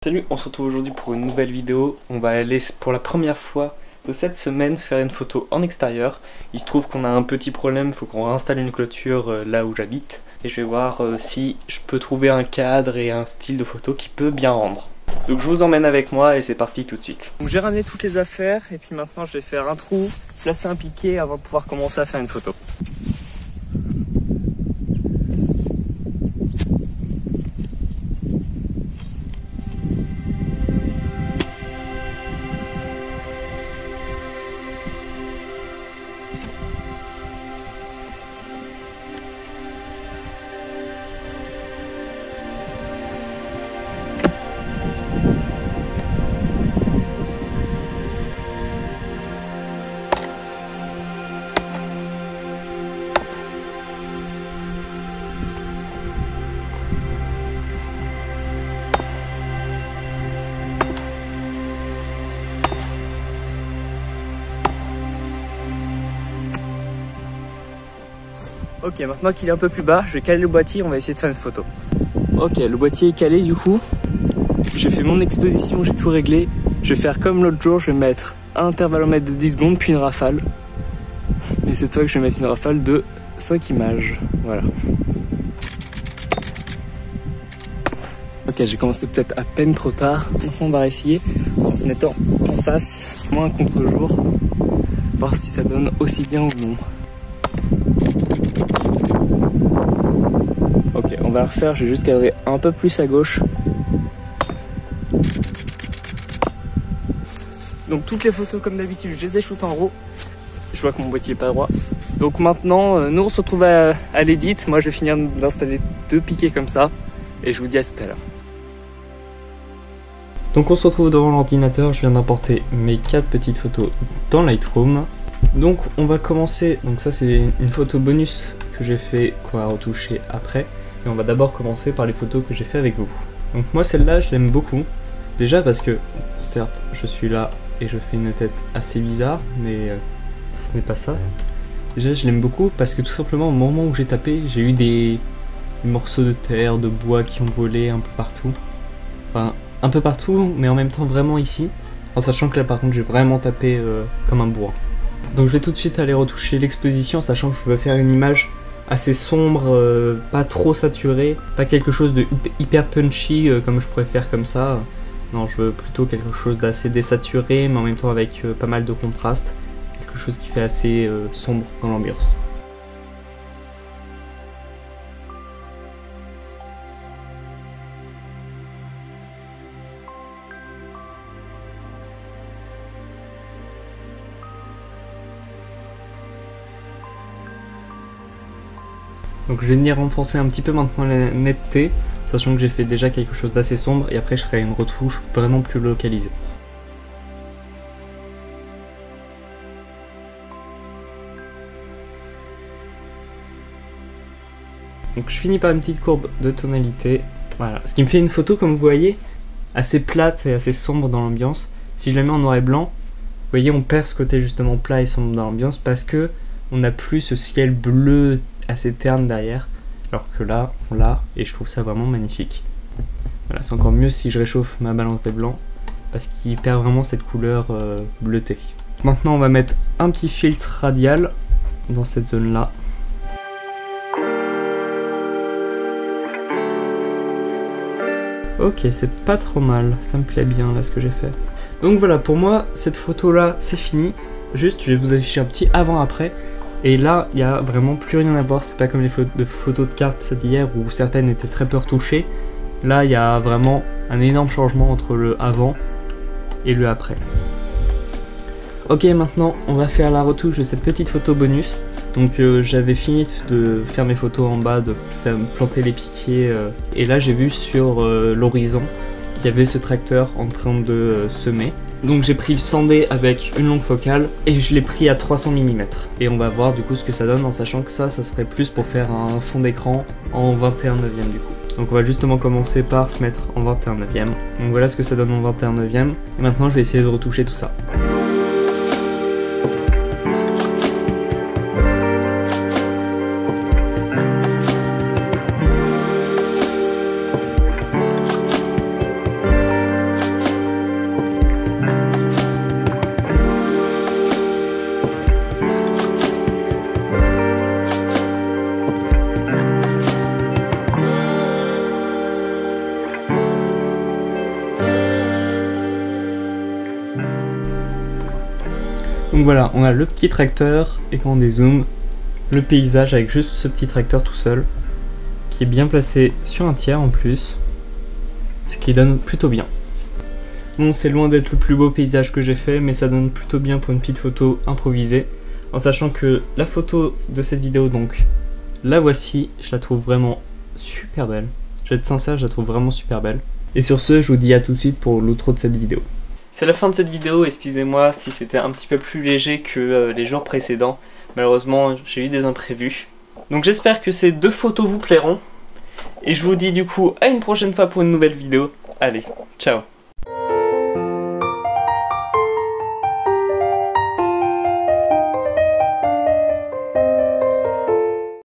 Salut, on se retrouve aujourd'hui pour une nouvelle vidéo. On va aller pour la première fois de cette semaine faire une photo en extérieur. Il se trouve qu'on a un petit problème, il faut qu'on réinstalle une clôture là où j'habite. Et je vais voir si je peux trouver un cadre et un style de photo qui peut bien rendre. Donc je vous emmène avec moi et c'est parti tout de suite. Donc j'ai ramené toutes les affaires et puis maintenant je vais faire un trou, placer un piquet avant de pouvoir commencer à faire une photo. Ok, maintenant qu'il est un peu plus bas, je vais caler le boîtier, on va essayer de faire une photo. Ok, le boîtier est calé du coup. J'ai fait mon exposition, j'ai tout réglé. Je vais faire comme l'autre jour, je vais mettre un intervallomètre de 10 secondes, puis une rafale. Et cette fois que je vais mettre une rafale de 5 images. Voilà. Ok, j'ai commencé peut-être à peine trop tard. Maintenant on va essayer en se mettant en face, moins contre-jour, voir si ça donne aussi bien ou non. Ok, on va la refaire, je vais juste cadrer un peu plus à gauche. Donc toutes les photos comme d'habitude, je les ai shoot en RAW. Je vois que mon boîtier est pas droit. Donc maintenant, nous on se retrouve à l'édit. Moi je vais finir d'installer 2 piquets comme ça. Et je vous dis à tout à l'heure. Donc on se retrouve devant l'ordinateur, je viens d'importer mes 4 petites photos dans Lightroom. Donc on va commencer, donc ça c'est une photo bonus que j'ai fait, qu'on va retoucher après. Et on va d'abord commencer par les photos que j'ai fait avec vous. Donc moi celle-là je l'aime beaucoup. Déjà parce que, certes je suis là et je fais une tête assez bizarre, mais ce n'est pas ça. Déjà je l'aime beaucoup parce que tout simplement au moment où j'ai tapé, j'ai eu des morceaux de terre, de bois qui ont volé un peu partout. Enfin un peu partout, mais en même temps vraiment ici. En sachant que là par contre j'ai vraiment tapé comme un bourrin. Donc je vais tout de suite aller retoucher l'exposition, sachant que je veux faire une image assez sombre, pas trop saturée, pas quelque chose de hyper punchy comme je pourrais faire comme ça. Non, je veux plutôt quelque chose d'assez désaturé, mais en même temps avec pas mal de contraste, quelque chose qui fait assez sombre dans l'ambiance. Donc je vais venir renforcer un petit peu maintenant la netteté, sachant que j'ai fait déjà quelque chose d'assez sombre et après je ferai une retouche vraiment plus localisée. Donc je finis par une petite courbe de tonalité, voilà. Ce qui me fait une photo comme vous voyez, assez plate et assez sombre dans l'ambiance. Si je la mets en noir et blanc, vous voyez on perd ce côté justement plat et sombre dans l'ambiance parce que on n'a plus ce ciel bleu assez terne derrière, alors que là on l'a et je trouve ça vraiment magnifique. Voilà, c'est encore mieux si je réchauffe ma balance des blancs parce qu'il perd vraiment cette couleur bleutée. Maintenant on va mettre un petit filtre radial dans cette zone là. Ok, c'est pas trop mal, ça me plaît bien là ce que j'ai fait. Donc voilà, pour moi cette photo là c'est fini. Juste je vais vous afficher un petit avant-après. Et là, il n'y a vraiment plus rien à voir, c'est pas comme les photos de cartes d'hier où certaines étaient très peu retouchées. Là, il y a vraiment un énorme changement entre le avant et le après. Ok, maintenant, on va faire la retouche de cette petite photo bonus. Donc j'avais fini de faire mes photos en bas, de planter les piquets. Et là, j'ai vu sur l'horizon qu'il y avait ce tracteur en train de semer. Donc j'ai pris le 100D avec une longue focale et je l'ai pris à 300 mm. Et on va voir du coup ce que ça donne en sachant que ça serait plus pour faire un fond d'écran en 21/9 du coup. Donc on va justement commencer par se mettre en 21/9. Donc voilà ce que ça donne en 21/9. Et maintenant je vais essayer de retoucher tout ça. Donc voilà, on a le petit tracteur et quand on dézoome, le paysage avec juste ce petit tracteur tout seul, qui est bien placé sur un tiers en plus, ce qui donne plutôt bien. Bon, c'est loin d'être le plus beau paysage que j'ai fait, mais ça donne plutôt bien pour une petite photo improvisée, en sachant que la photo de cette vidéo, donc la voici, je la trouve vraiment super belle. Je vais être sincère, je la trouve vraiment super belle. Et sur ce, je vous dis à tout de suite pour l'outro de cette vidéo. C'est la fin de cette vidéo, excusez-moi si c'était un petit peu plus léger que les jours précédents. Malheureusement, j'ai eu des imprévus. Donc j'espère que ces 2 photos vous plairont. Et je vous dis du coup à une prochaine fois pour une nouvelle vidéo. Allez, ciao!